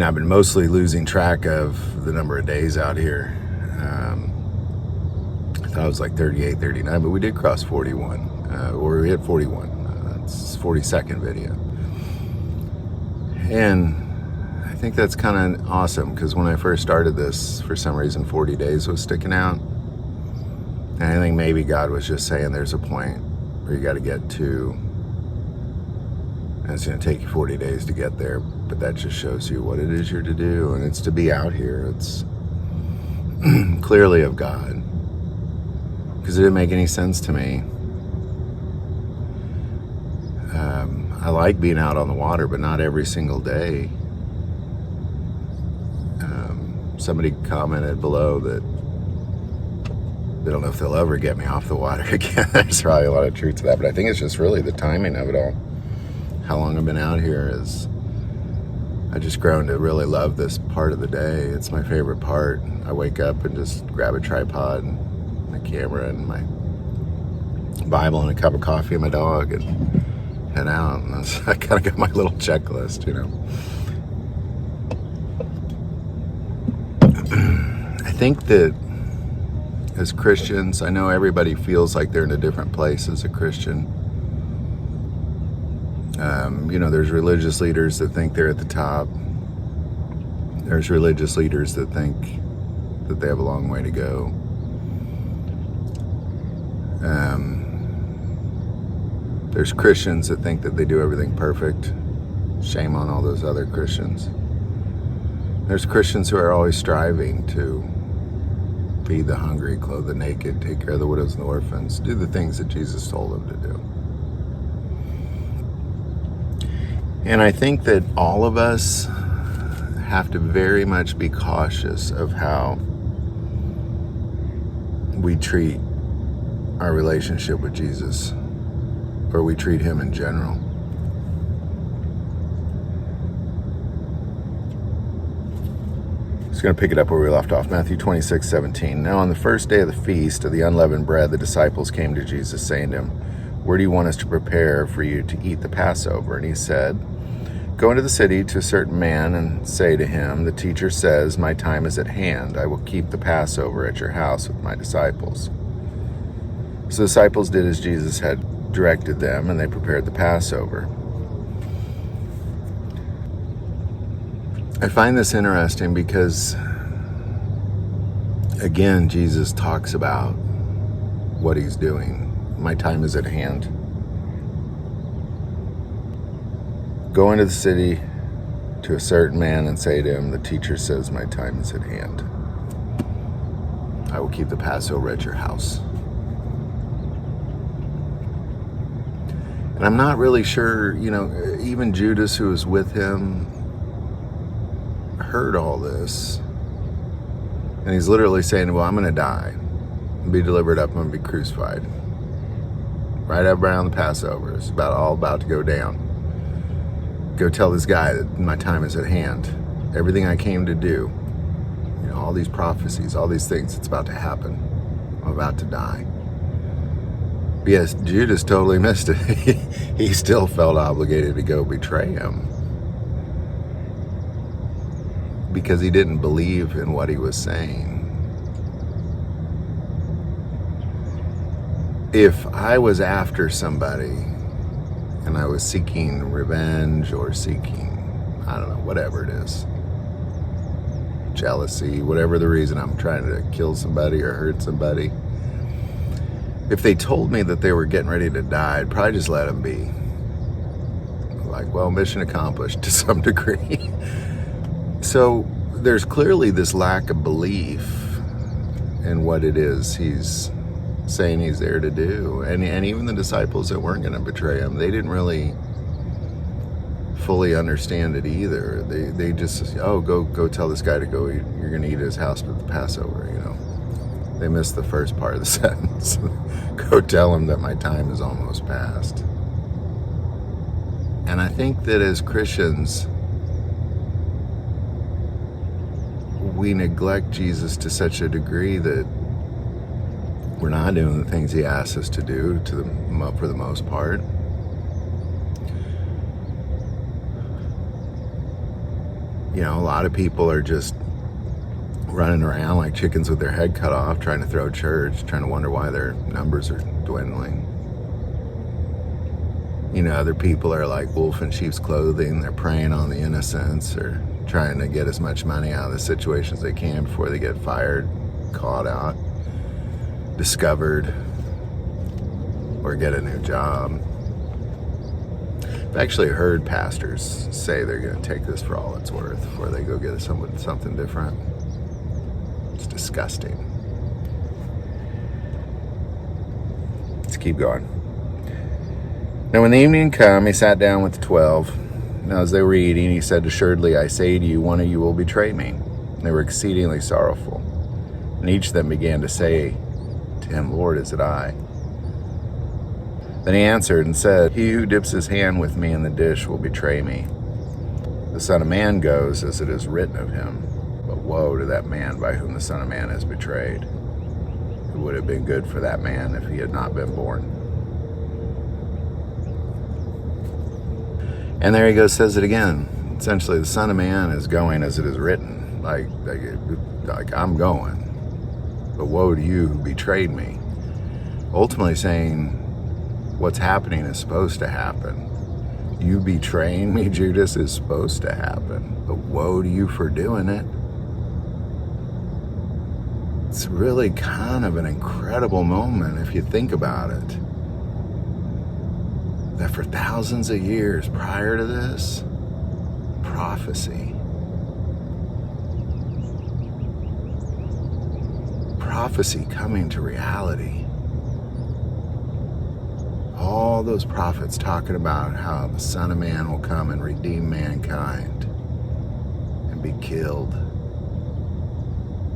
I've been mostly losing track of the number of days out here. I thought it was like 38, 39, but we did cross 41, or we hit 41. It's 42nd video. And I think that's kind of awesome, because when I first started this, for some reason 40 days was sticking out. And I think maybe God was just saying there's a point where you got to get to, and it's going to take you 40 days to get there, but that just shows you what it is you're to do, and it's to be out here. It's clearly of God, because it didn't make any sense to me. I like being out on the water, but not every single day. Somebody commented below that they don't know if they'll ever get me off the water again. There's probably a lot of truth to that, but I think it's just really the timing of it all. How long I've been out here is, I just grown to really love this part of the day. It's my favorite part. I wake up and just grab a tripod and my camera and my Bible and a cup of coffee and my dog and head out. And I kind of got my little checklist, I think that as Christians, I know everybody feels like they're in a different place as a Christian. There's religious leaders that think they're at the top. There's religious leaders that think that they have a long way to go. There's Christians that think that they do everything perfect. Shame on all those other Christians. There's Christians who are always striving to feed the hungry, clothe the naked, take care of the widows and the orphans, do the things that Jesus told them to do. And I think that all of us have to very much be cautious of how we treat our relationship with Jesus, or we treat him in general. Just going to pick it up where we left off. Matthew 26:17. Now on the first day of the feast of the unleavened bread, the disciples came to Jesus saying to him, "Where do you want us to prepare for you to eat the Passover?" And he said, "Go into the city to a certain man and say to him, the teacher says, my time is at hand. I will keep the Passover at your house with my disciples." So the disciples did as Jesus had directed them, and they prepared the Passover. I find this interesting because, again, Jesus talks about what he's doing. My time is at hand. Go into the city to a certain man and say to him, the teacher says my time is at hand. I will keep the Passover at your house. And I'm not really sure, even Judas, who was with him, heard all this. And he's literally saying, well, I'm going to die and be delivered up. I'm going to be crucified. Right up around the Passover. It's all about to go down. Go tell this guy that my time is at hand. Everything I came to do, all these prophecies, all these things, it's about to happen. I'm about to die. But yes, Judas totally missed it. He still felt obligated to go betray him, because he didn't believe in what he was saying. If I was after somebody and I was seeking revenge or seeking, I don't know, whatever it is, jealousy, whatever the reason, I'm trying to kill somebody or hurt somebody, if they told me that they were getting ready to die, I'd probably just let them be. Like, well, mission accomplished to some degree. So there's clearly this lack of belief in what it is he's saying he's there to do. And even the disciples that weren't going to betray him, they didn't really fully understand it either. They just, go tell this guy to go, you're going to eat at his house with the Passover, They missed the first part of the sentence. Go tell him that my time is almost past. And I think that as Christians, we neglect Jesus to such a degree that we're not doing the things he asks us to do for the most part. A lot of people are just running around like chickens with their head cut off, trying to throw church, trying to wonder why their numbers are dwindling. Other people are like wolf in sheep's clothing. They're preying on the innocents, or trying to get as much money out of the situation as they can before they get fired, caught out, discovered, or get a new job. I've actually heard pastors say they're going to take this for all it's worth before they go get something different. It's disgusting. Let's keep going. Now when the evening came, he sat down with the 12. Now as they were eating, he said, "Assuredly, I say to you, one of you will betray me." And they were exceedingly sorrowful. And each of them began to say to him, "Lord, is it I?" Then he answered and said, "He who dips his hand with me in the dish will betray me. The Son of Man goes as it is written of him, but woe to that man by whom the Son of Man is betrayed. It would have been good for that man if he had not been born." And there he goes, says it again. Essentially, the Son of Man is going as it is written. Like I'm going. But woe to you who betrayed me. Ultimately saying what's happening is supposed to happen. You betraying me, Judas, is supposed to happen. But woe to you for doing it. It's really kind of an incredible moment if you think about it. That for thousands of years prior to this, prophecy coming to reality. All those prophets talking about how the Son of Man will come and redeem mankind and be killed.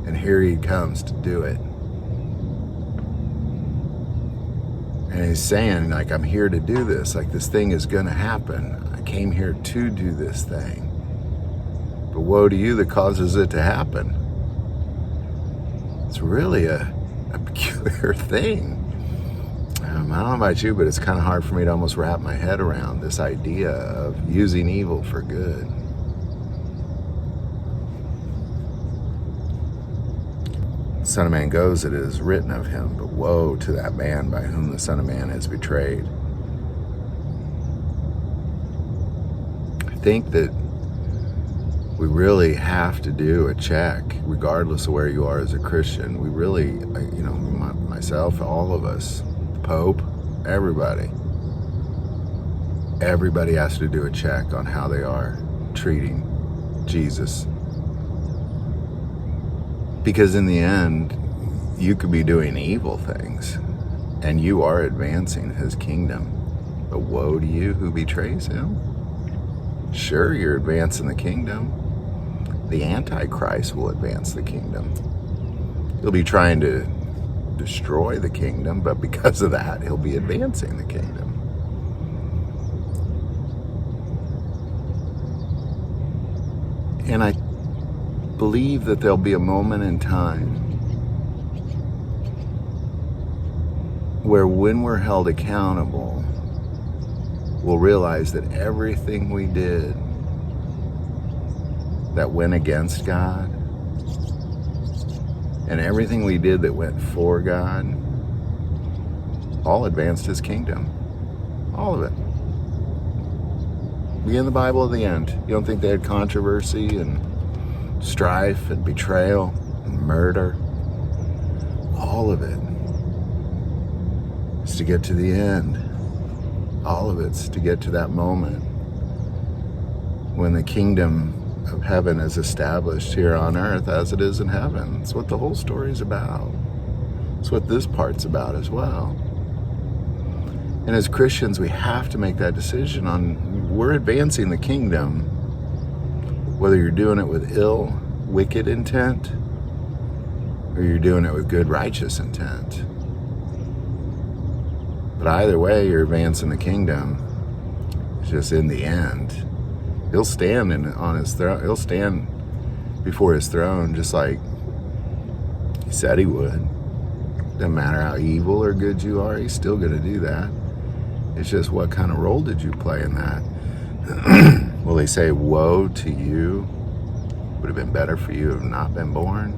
And here he comes to do it. And he's saying, like, I'm here to do this. Like, this thing is going to happen. I came here to do this thing. But woe to you that causes it to happen. It's really a peculiar thing. I don't know about you, but it's kind of hard for me to almost wrap my head around this idea of using evil for good. The Son of Man goes, it is written of him, but woe to that man by whom the Son of Man is betrayed. I think that we really have to do a check, regardless of where you are as a Christian. We really, myself, all of us, the Pope, everybody has to do a check on how they are treating Jesus. Because in the end, you could be doing evil things and you are advancing his kingdom. But woe to you who betrays him. Sure, you're advancing the kingdom. The Antichrist will advance the kingdom. He'll be trying to destroy the kingdom, but because of that, he'll be advancing the kingdom. And I believe that there'll be a moment in time where when we're held accountable, we'll realize that everything we did that went against God and everything we did that went for God all advanced his kingdom. All of it. Begin the Bible at the end. You don't think they had controversy and strife and betrayal and murder? All of it is to get to the end. All of it's to get to that moment when the kingdom of heaven is established here on earth as it is in heaven. It's what the whole story is about. It's what this part's about as well. And as Christians, we have to make that decision on, we're advancing the kingdom, whether you're doing it with ill, wicked intent, or you're doing it with good, righteous intent. But either way, you're advancing the kingdom. It's just in the end, he'll stand on his throne. He'll stand before his throne just like he said he would. Doesn't matter how evil or good you are, he's still going to do that. It's just what kind of role did you play in that? Will he say, woe to you Would have been better for you to have not been born.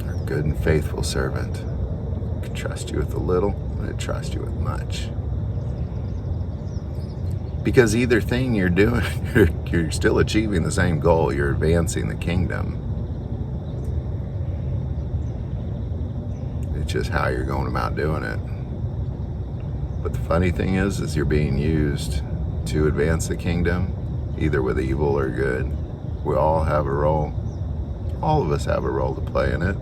Our good and faithful servant. I can trust you with a little, I trust you with much. Because either thing you're doing, you're still achieving the same goal. You're advancing the kingdom. It's just how you're going about doing it. But the funny thing is you're being used to advance the kingdom, either with evil or good. We all have a role. All of us have a role to play in it.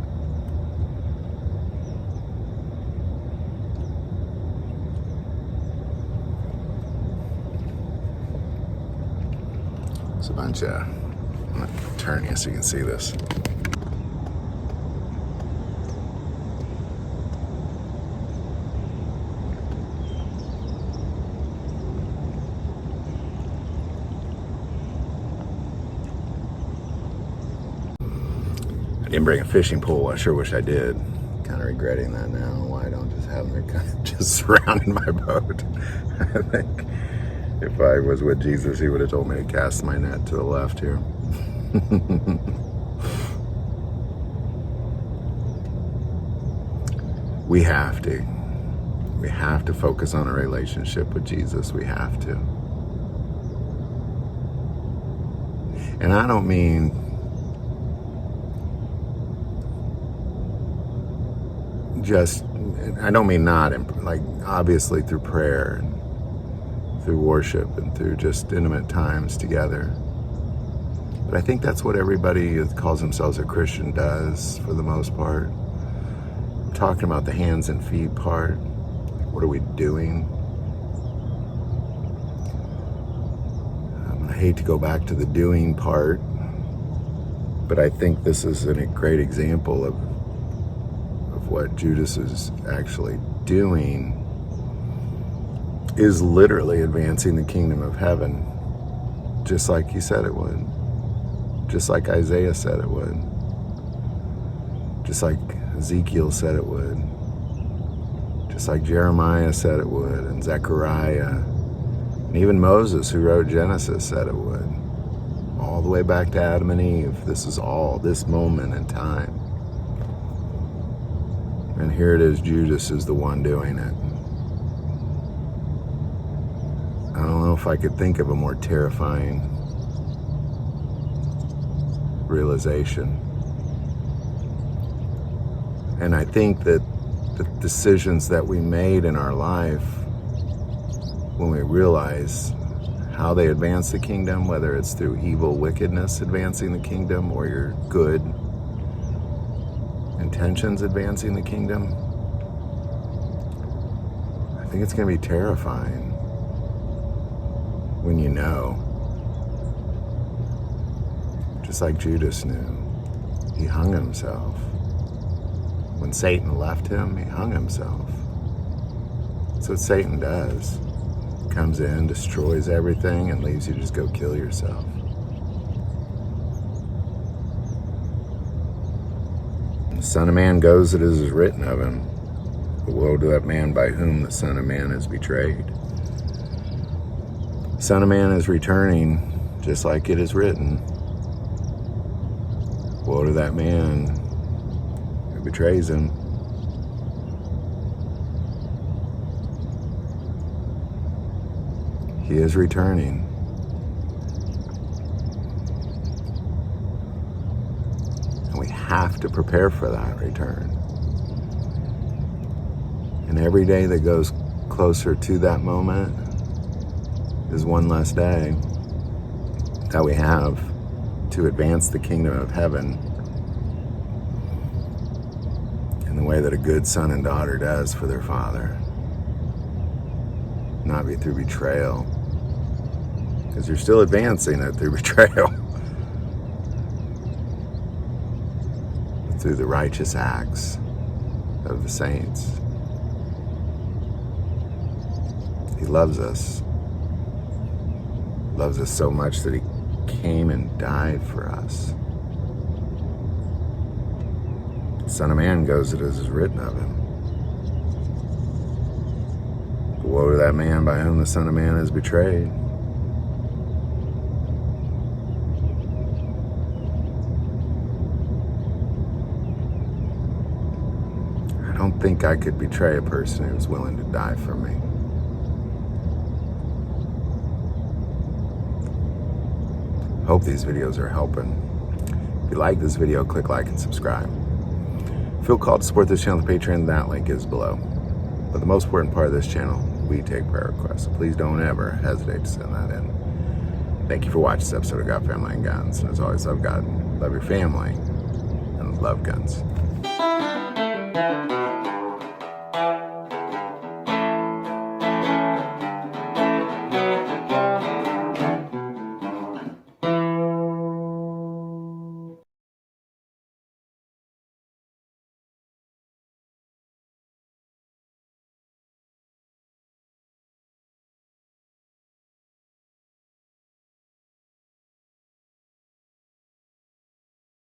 It's a bunch of, I'm going to turn you so you can see this. I didn't bring a fishing pole. I sure wish I did. Kind of regretting that now. Why I don't just have them kind of just surrounding my boat. I think if I was with Jesus, he would have told me to cast my net to the left here. We have to. We have to focus on a relationship with Jesus. We have to. And I don't mean I don't mean not, like obviously through prayer and through worship and through just intimate times together. But I think that's what everybody that calls themselves a Christian does for the most part. I'm talking about the hands and feet part. What are we doing? I hate to go back to the doing part, but I think this is a great example of what Judas is actually doing is literally advancing the kingdom of heaven, just like he said it would, just like Isaiah said it would, just like Ezekiel said it would, just like Jeremiah said it would, and Zechariah, and even Moses, who wrote Genesis, said it would. All the way back to Adam and Eve, this is all this moment in time. And here it is, Judas is the one doing it. I don't know if I could think of a more terrifying realization. And I think that the decisions that we made in our life, when we realize how they advance the kingdom, whether it's through evil wickedness advancing the kingdom or your good intentions advancing the kingdom, I think it's going to be terrifying when you know. Just like Judas knew. He hung himself. When Satan left him, he hung himself. That's what Satan does. Comes in, destroys everything, and leaves you to just go kill yourself. The Son of Man goes as it is written of him. But woe to that man by whom the Son of Man is betrayed. The Son of Man is returning just like it is written. Woe to that man who betrays him. He is returning. And we have to prepare for that return. And every day that goes closer to that moment is one less day that we have to advance the kingdom of heaven in the way that a good son and daughter does for their father. Not be through betrayal, because you're still advancing it through betrayal. But through the righteous acts of the saints. He loves us. Loves us so much that he came and died for us. The Son of Man goes as it is written of him. Woe to that man by whom the Son of Man is betrayed. don't think I could betray a person who's willing to die for me. Hope these videos are helping. If you like this video, click like and subscribe. Feel called to support this channel on the Patreon, that link is below. But the most important part of this channel, we take prayer requests, so please don't ever hesitate to send that in. Thank you for watching this episode of God, Family, and Guns. And as always, love God, love your family, and love guns.